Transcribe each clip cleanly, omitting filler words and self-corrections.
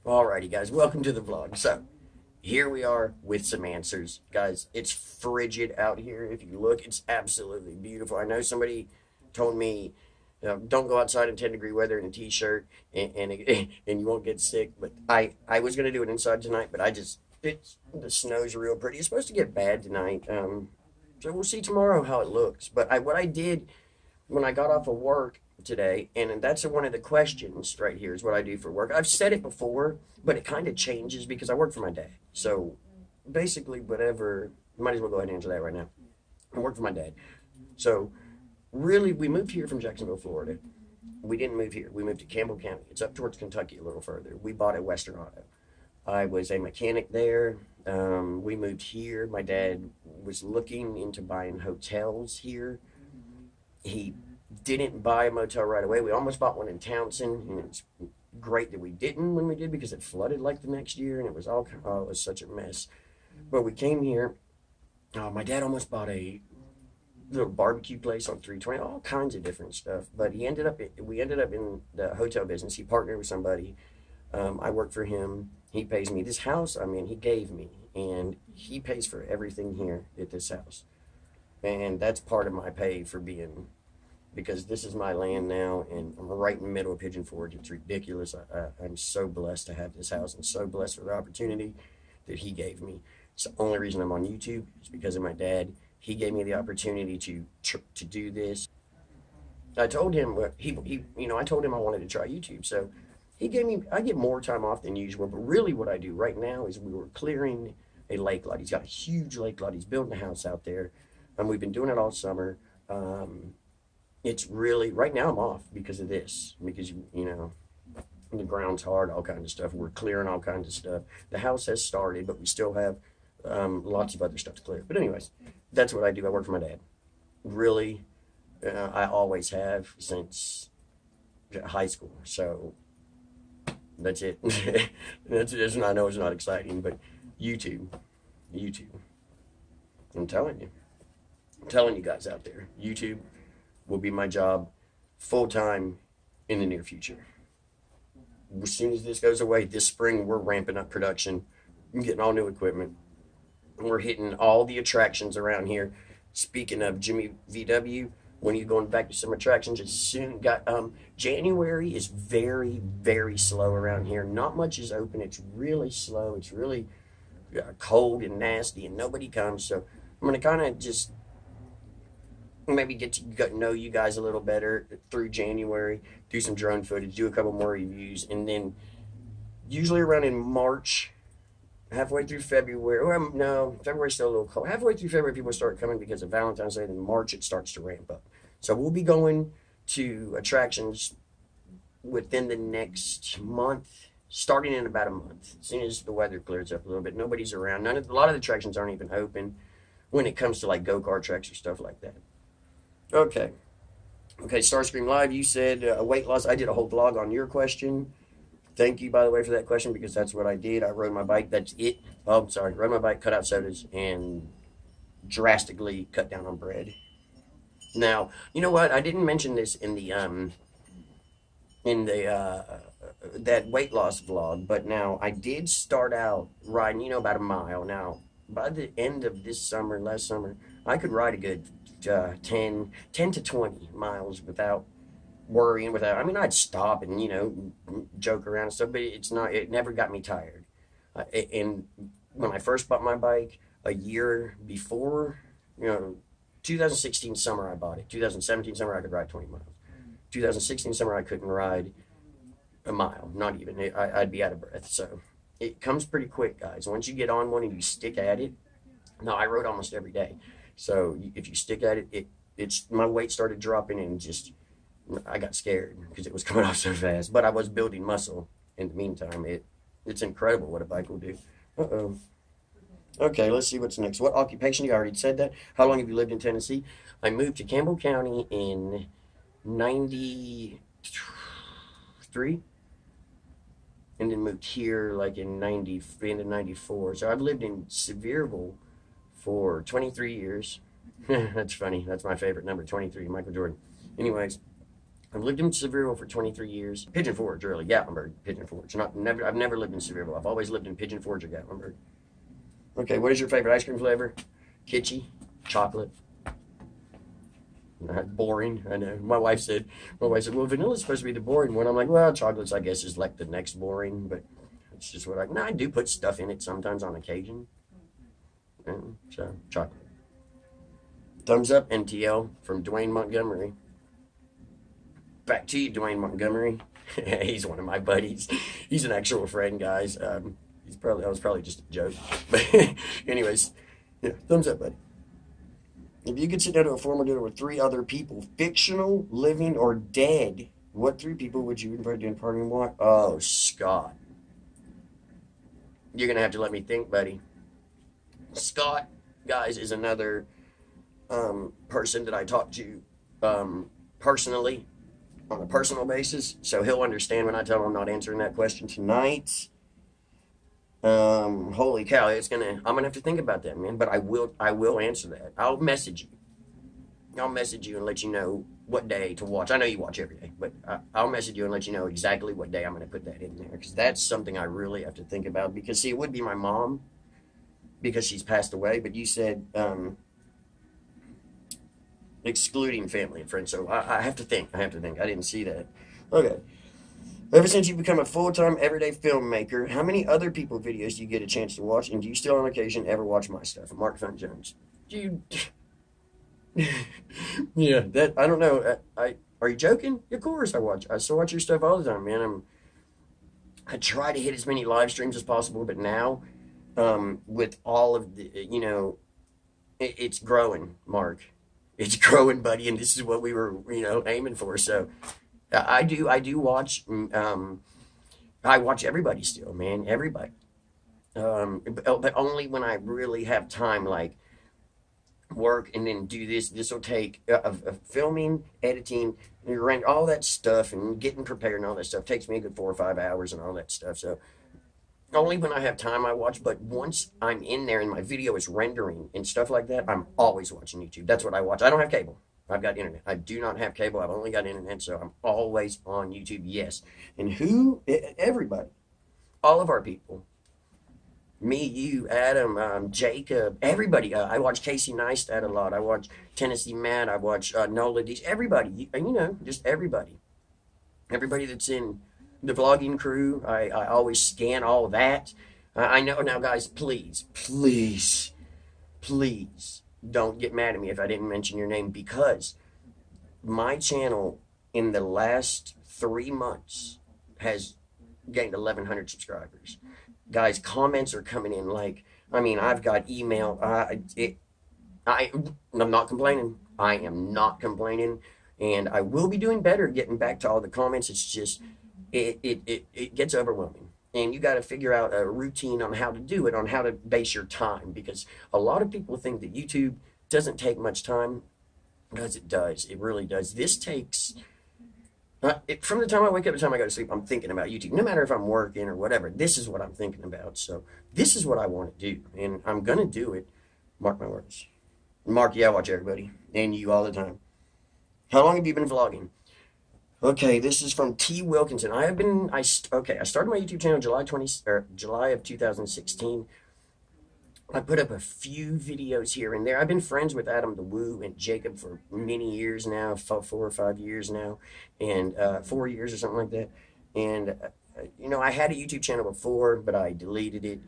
Alrighty, guys, welcome to the vlog. So, here we are with some answers. Guys, it's frigid out here. If you look, it's absolutely beautiful. I know somebody told me, don't go outside in 10-degree weather in a t-shirt and you won't get sick. But I was going to do it inside tonight, but the snow's real pretty. It's supposed to get bad tonight. So we'll see tomorrow how it looks. But what I did when I got off of work today, and that's one of the questions right here, is what I do for work. I've said it before, but it kind of changes because I work for my dad. So basically, whatever, might as well go ahead and answer that right now. I work for my dad. So really, we moved here from Jacksonville, Florida. We didn't move here. We moved to Campbell County. It's up towards Kentucky a little further. We bought a Western Auto. I was a mechanic there. We moved here. My dad was looking into buying hotels here. He didn't buy a motel right away. We almost bought one in Townsend, and it's great that we didn't when we did, because it flooded like the next year, and it was all, oh, it was such a mess. But we came here. My dad almost bought a little barbecue place on 320, all kinds of different stuff. But we ended up in the hotel business. He partnered with somebody. I work for him. He pays me. This house, I mean, he gave me, and he pays for everything here at this house. And that's part of my pay for being, because this is my land now, and I'm right in the middle of Pigeon Forge. It's ridiculous. I'm so blessed to have this house, and so blessed for the opportunity that he gave me. It's the only reason I'm on YouTube is because of my dad. He gave me the opportunity to do this. I told him I told him I wanted to try YouTube, so he gave me. I get more time off than usual, but really what I do right now is we were clearing a lake lot. He's got a huge lake lot. He's building a house out there, and we've been doing it all summer. It's really, right now I'm off because of this, because, the ground's hard, all kinds of stuff. We're clearing all kinds of stuff. The house has started, but we still have lots of other stuff to clear. But anyways, that's what I do. I work for my dad. Really, I always have since high school. So that's it. I know it's not exciting, but YouTube. I'm telling you guys out there, YouTube will be my job full-time in the near future. As soon as this goes away, this spring, we're ramping up production. I'm getting all new equipment. We're hitting all the attractions around here. Speaking of Jimmy VW, when you're going back to some attractions, it's soon got, January is very, very slow around here. Not much is open. It's really slow. It's really cold and nasty, and nobody comes. So I'm going to kind of just maybe get to know you guys a little better through January, do some drone footage, do a couple more reviews, and then usually around in March, halfway through February, well, no, February's still a little cold. Halfway through February, people start coming because of Valentine's Day, and then March it starts to ramp up. So we'll be going to attractions within the next month, starting in about a month, as soon as the weather clears up a little bit. Nobody's around. A lot of the attractions aren't even open when it comes to like go-kart tracks or stuff like that. Okay, Starscream Live, you said weight loss. I did a whole vlog on your question. Thank you, by the way, for that question, because that's what I did. I rode my bike. That's it. Oh, sorry. Rode my bike, cut out sodas, and drastically cut down on bread. Now, you know what? I didn't mention this in the that weight loss vlog, but now I did start out riding, about a mile. Now, by the end of this summer, last summer, I could ride a good 10 to 20 miles without worrying, I'd stop and, joke around and stuff, but it never got me tired. And when I first bought my bike, a year before, 2016 summer I bought it. 2017 summer I could ride 20 miles. 2016 summer I couldn't ride a mile, not even. I'd be out of breath. So it comes pretty quick, guys. Once you get on one and you stick at it, now I rode almost every day. So if you stick at it, it's my weight started dropping, and I got scared because it was coming off so fast. But I was building muscle in the meantime. It's incredible what a bike will do. Uh-oh. Okay, let's see what's next. What occupation? You already said that. How long have you lived in Tennessee? I moved to Campbell County in 93, and then moved here like in end of 94. So I've lived in Sevierville for 23 years. That's funny. That's my favorite number, 23, Michael Jordan. Anyways, I've lived in Sevierville for 23 years. Pigeon Forge, really. Gatlinburg, Pigeon Forge. I've never lived in Sevierville. I've always lived in Pigeon Forge or Gatlinburg. Okay, what is your favorite ice cream flavor? Kitschy, chocolate. Boring, I know. My wife said, well, vanilla's supposed to be the boring one. I'm like, well, chocolate's, I guess, is like the next boring, but it's just what I do put stuff in it sometimes on occasion. So, chocolate. Thumbs up, MTL, from Dwayne Montgomery. Back to you, Dwayne Montgomery. He's one of my buddies. He's an actual friend, guys. That was probably just a joke. But anyways, yeah, thumbs up, buddy. If you could sit down to a formal dinner with 3 other people, fictional, living, or dead, what 3 people would you invite to a party and why? Oh, Scott. You're going to have to let me think, buddy. Scott, guys, is another person that I talk to personally, on a personal basis, so he'll understand when I tell him I'm not answering that question tonight. Holy cow, I'm gonna have to think about that, man, but I will answer that. I'll message you and let you know what day to watch. I know you watch every day, but I'll message you and let you know exactly what day I'm gonna put that in there, because that's something I really have to think about, because see, it would be my mom, because she's passed away, but you said excluding family and friends, so I have to think. I didn't see that. Okay. Ever since you've become a full-time, everyday filmmaker, how many other people's videos do you get a chance to watch, and do you still on occasion ever watch my stuff? Mark Fun Jones. Yeah, that, I don't know. Are you joking? Of course I still watch your stuff all the time, man. I try to hit as many live streams as possible, but now, with all of the, it's growing, Mark. It's growing, buddy, and this is what we were, aiming for, so... I do watch, I watch everybody still, man, everybody. But only when I really have time, like work and then do this. This will take filming, editing, and all that stuff, and getting prepared and all that stuff takes me a good 4 or 5 hours and all that stuff. So only when I have time I watch, but once I'm in there and my video is rendering and stuff like that, I'm always watching YouTube. That's what I watch. I don't have cable. I've got internet. I do not have cable. I've only got internet, so I'm always on YouTube, yes. And everybody, all of our people, me, you, Adam, Jacob, everybody. I watch Casey Neistat a lot. I watch Tennessee Matt. I watch Nola Dees. Everybody, just everybody. Everybody that's in the vlogging crew. I always scan all that. I know now, guys, please don't get mad at me if I didn't mention your name, because my channel in the last 3 months has gained 1,100 subscribers. Guys, comments are coming in like, I've got email. I'm not complaining. I am not complaining, and I will be doing better getting back to all the comments. It's just, it gets overwhelming. And you got to figure out a routine on how to do it, on how to base your time, because a lot of people think that YouTube doesn't take much time. Guys, it does. It really does. This takes, from the time I wake up to the time I go to sleep, I'm thinking about YouTube. No matter if I'm working or whatever, this is what I'm thinking about. So this is what I want to do, and I'm going to do it. Mark my words. Mark, yeah, I watch everybody, and you all the time. How long have you been vlogging? Okay, this is from T. Wilkinson. I started my YouTube channel July of 2016. I put up a few videos here and there. I've been friends with Adam the Woo and Jacob for many years now, 4 or 5 years now, and 4 years or something like that. And, I had a YouTube channel before, but I deleted it.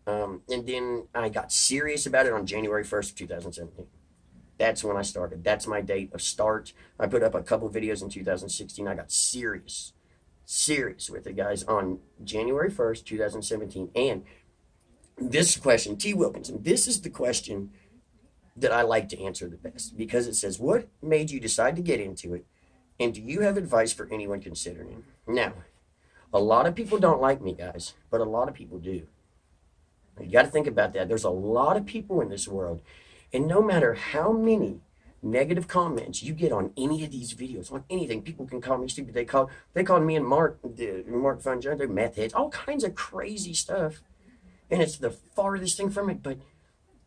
And then I got serious about it on January 1st of 2017. That's when I started. That's my date of start. I put up a couple videos in 2016. I got serious with it, guys, on January 1st, 2017. And this question, T. Wilkinson, this is the question that I like to answer the best, because it says, what made you decide to get into it? And do you have advice for anyone considering? Now, a lot of people don't like me, guys, but a lot of people do. You got to think about that. There's a lot of people in this world, and no matter how many negative comments you get on any of these videos, on anything, people can call me stupid. They called me and Mark Fun Jones, they're meth heads, all kinds of crazy stuff. And it's the farthest thing from it. But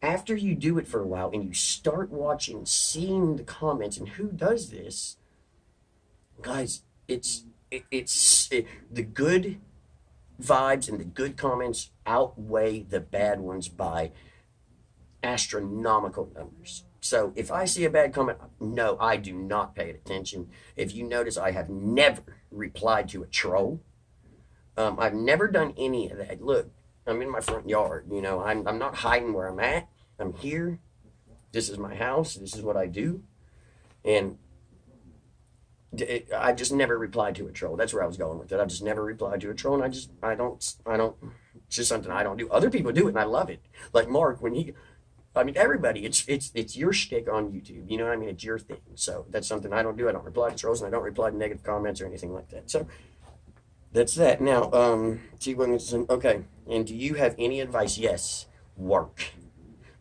after you do it for a while and you start watching, seeing the comments and who does this, guys, the good vibes and the good comments outweigh the bad ones by astronomical numbers. So if I see a bad comment, no, I do not pay attention. If you notice, I have never replied to a troll. I've never done any of that. Look, I'm in my front yard. You know, I'm not hiding where I'm at. I'm here. This is my house. This is what I do. And I just never replied to a troll. That's where I was going with it. I've just never replied to a troll, and I don't, it's just something I don't do. Other people do it, and I love it. Like Mark, everybody, it's your shtick on YouTube. You know what I mean? It's your thing. So that's something I don't do. I don't reply to trolls, and I don't reply to negative comments or anything like that. So that's that. Now, okay. And do you have any advice? Yes. Work.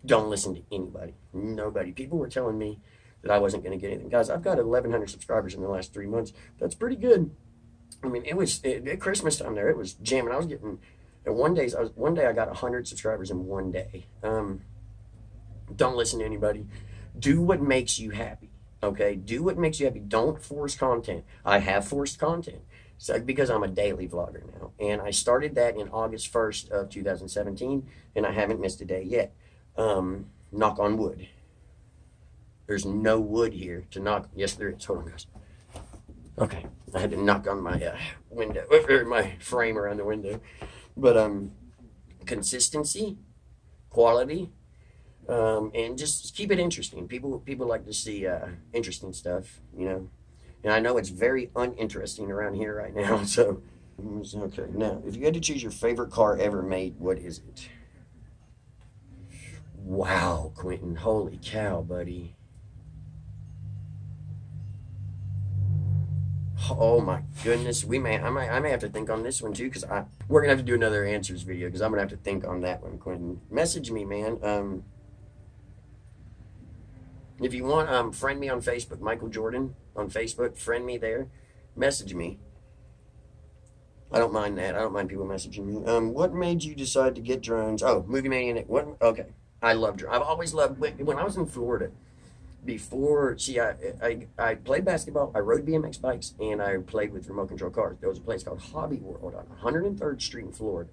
Don't listen to anybody. Nobody. People were telling me that I wasn't going to get anything. Guys, I've got 1,100 subscribers in the last 3 months. That's pretty good. I mean, at Christmas time there, it was jamming. I was getting, one day I got 100 subscribers in one day. Don't listen to anybody. Do what makes you happy, okay? Do what makes you happy. Don't force content. I have forced content because I'm a daily vlogger now. And I started that in August 1st of 2017, and I haven't missed a day yet. Knock on wood. There's no wood here to knock. Yes, there is. Hold on, guys. Okay. I had to knock on my window, or my frame around the window. But consistency, quality, and just keep it interesting. People like to see interesting stuff, you know. And I know it's very uninteresting around here right now. So, okay. Now, if you had to choose your favorite car ever made, what is it? Wow, Quentin. Holy cow, buddy. Oh my goodness, I may have to think on this one too, because we're gonna have to do another answers video, because I'm gonna have to think on that one, Quentin. Message me, man. If you want, friend me on Facebook, Michael Jordan on Facebook. Friend me there. Message me. I don't mind that. I don't mind people messaging me. What made you decide to get drones? Oh, Movie Maniac. What? Okay, I love drones. I've always loved. When I was in Florida. Before, see, I played basketball, I rode BMX bikes, and I played with remote control cars. There was a place called Hobby World on 103rd Street in Florida,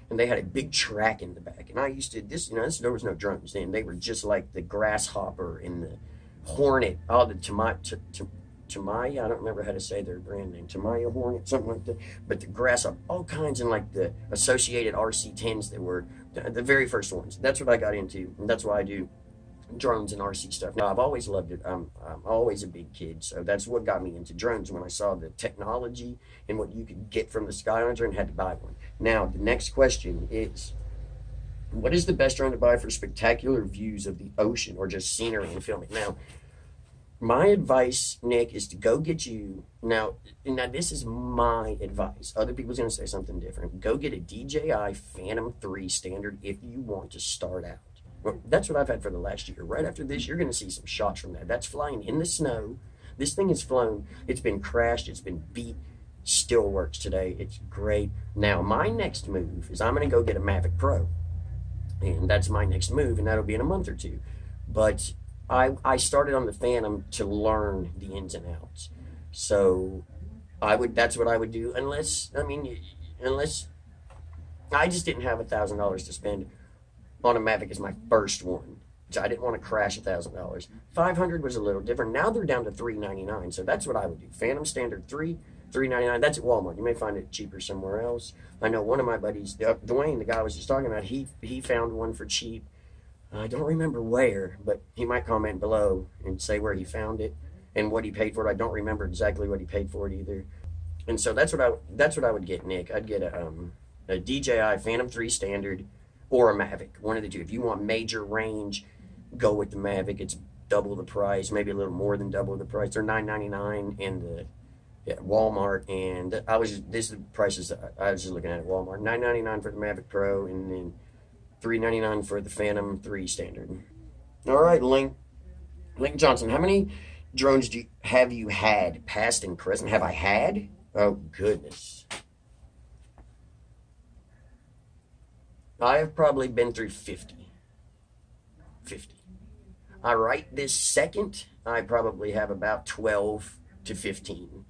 and they had a big track in the back. And I used to, there was no drones then. They were just like the Grasshopper and the Hornet, all the Tamaya, I don't remember how to say their brand name, Tamaya Hornet, something like that. But the Grasshopper, all kinds, and like the associated RC-10s that were the very first ones. That's what I got into, and that's why I do drones and RC stuff. Now, I've always loved it. I'm always a big kid, so that's what got me into drones. When I saw the technology and what you could get from the sky on a drone, had to buy one. Now, the next question is, what is the best drone to buy for spectacular views of the ocean or just scenery and filming? Now, my advice, Nick, is to go get you, now this is my advice. Other people's going to say something different. Go get a DJI Phantom 3 standard if you want to start out. Well, that's what I've had for the last year. Right after this, you're going to see some shots from that. That's flying in the snow. This thing is flown. It's been crashed. It's been beat. Still works today. It's great. Now, my next move is I'm going to go get a Mavic Pro. And that's my next move, and that'll be in a month or two. But I started on the Phantom to learn the ins and outs. So that's what I would do, unless I just didn't have $1,000 to spend on a Mavic as my first one. So I didn't want to crash $1,000. $500 was a little different. Now they're down to $399. So that's what I would do. Phantom Standard 3, $399. That's at Walmart. You may find it cheaper somewhere else. I know one of my buddies, Dwayne, the guy I was just talking about, he found one for cheap. I don't remember where, but he might comment below and say where he found it and what he paid for it. I don't remember exactly what he paid for it either. And so that's what I would get, Nick. I'd get a DJI Phantom 3 Standard or a Mavic, one of the two. If you want major range, go with the Mavic. It's double the price, maybe a little more than double the price. They're $9.99 in the Walmart, and this is the prices I was just looking at Walmart. $9.99 for the Mavic Pro, and then $3.99 for the Phantom 3 Standard. All right, Lincoln Johnson, how many drones have you had, past and present? Have I had? Oh, goodness. I have probably been through 50. Right this second, I probably have about 12 to 15.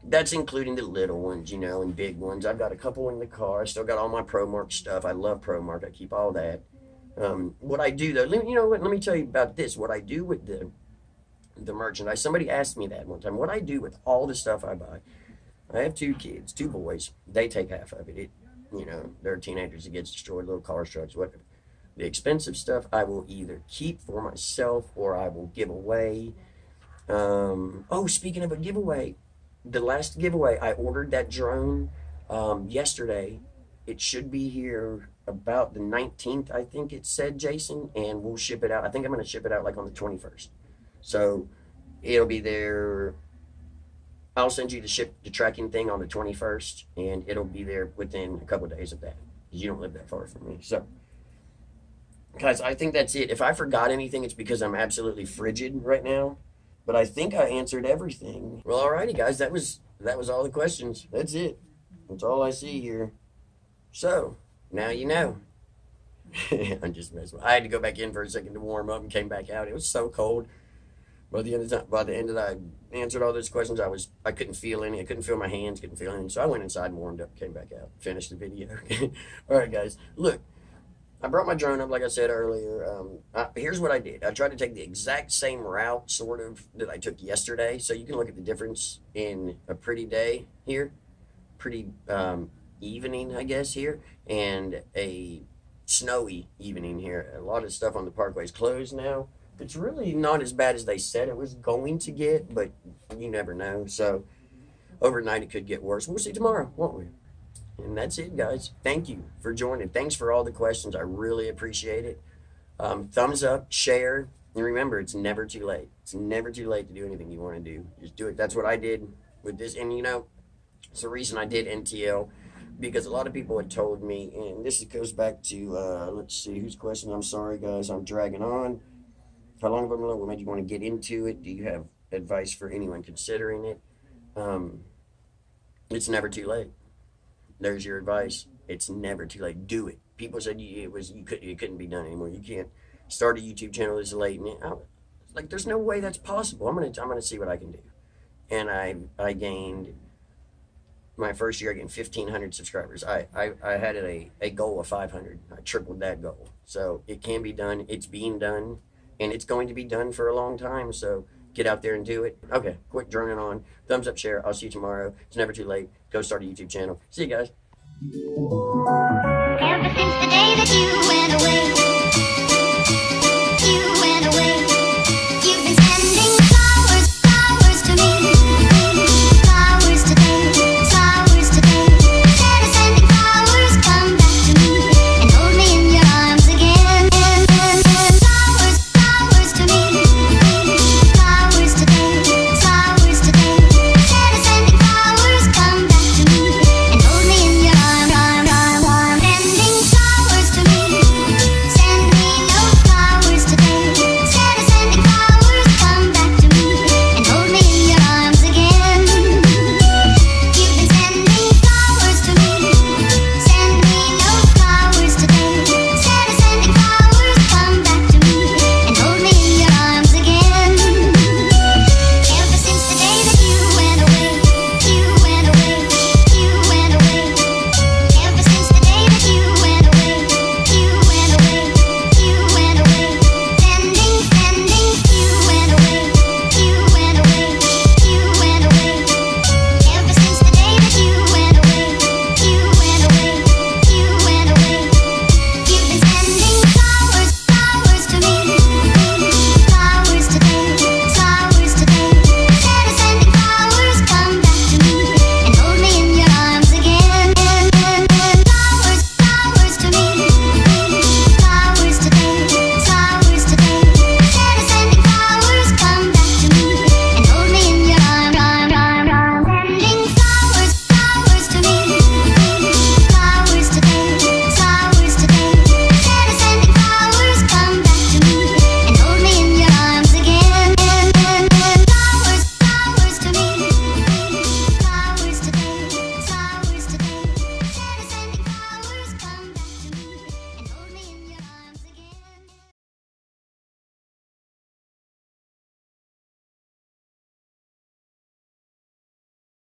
That's including the little ones, you know, and big ones. I've got a couple in the car. I still got all my ProMark stuff. I love ProMark. I keep all that. What I do though, you know what? Let me tell you about this. What I do with the merchandise. Somebody asked me that one time. What I do with all the stuff I buy. I have 2 kids, 2 boys. They take half of it. You know, they're teenagers. It gets destroyed. Little car trucks, whatever. The expensive stuff I will either keep for myself or I will give away. Oh, speaking of a giveaway, the last giveaway, I ordered that drone yesterday. It should be here about the 19th, I think it said, Jason, and we'll ship it out. I think I'm going to ship it out like on the 21st. So it'll be there. I'll send you the tracking thing on the 21st, and it'll be there within a couple of days of that, because you don't live that far from me. So, guys, I think that's it. If I forgot anything, it's because I'm absolutely frigid right now. But I think I answered everything. Well, alrighty, guys. That was all the questions. That's it. That's all I see here. So, now you know. I'm just messing with. I had to go back in for a second to warm up and came back out. It was so cold. By the end of I answered all those questions. I couldn't feel any. I couldn't feel my hands. Couldn't feel anything. So I went inside and warmed up. Came back out. Finished the video. All right, guys. Look, I brought my drone up like I said earlier. Here's what I did. I tried to take the exact same route, sort of, that I took yesterday. So you can look at the difference in a pretty day here, pretty evening, I guess, here, and a snowy evening here. A lot of stuff on the parkway is closed now. It's really not as bad as they said it was going to get, but you never know. So overnight it could get worse. We'll see tomorrow, won't we? And that's it, guys. Thank you for joining. Thanks for all the questions. I really appreciate it. Thumbs up, share, and remember, it's never too late. It's never too late to do anything you want to do. Just do it. That's what I did with this. And, you know, it's the reason I did NTL, because a lot of people had told me, and this goes back to, let's see, whose question? I'm sorry, guys. I'm dragging on. How long have I been alone? What made you want to get into it? Do you have advice for anyone considering it? It's never too late. There's your advice. It's never too late. Do it. People said it couldn't be done anymore. You can't start a YouTube channel this late. And like, there's no way that's possible. I'm gonna see what I can do. And I gained, my first year I gained 1,500 subscribers. I had a goal of 500. I tripled that goal. So it can be done. It's being done. And it's going to be done for a long time, so get out there and do it. Okay, quit droning on. Thumbs up, share. I'll see you tomorrow. It's never too late. Go start a YouTube channel. See you guys. Ever since the day that you went away.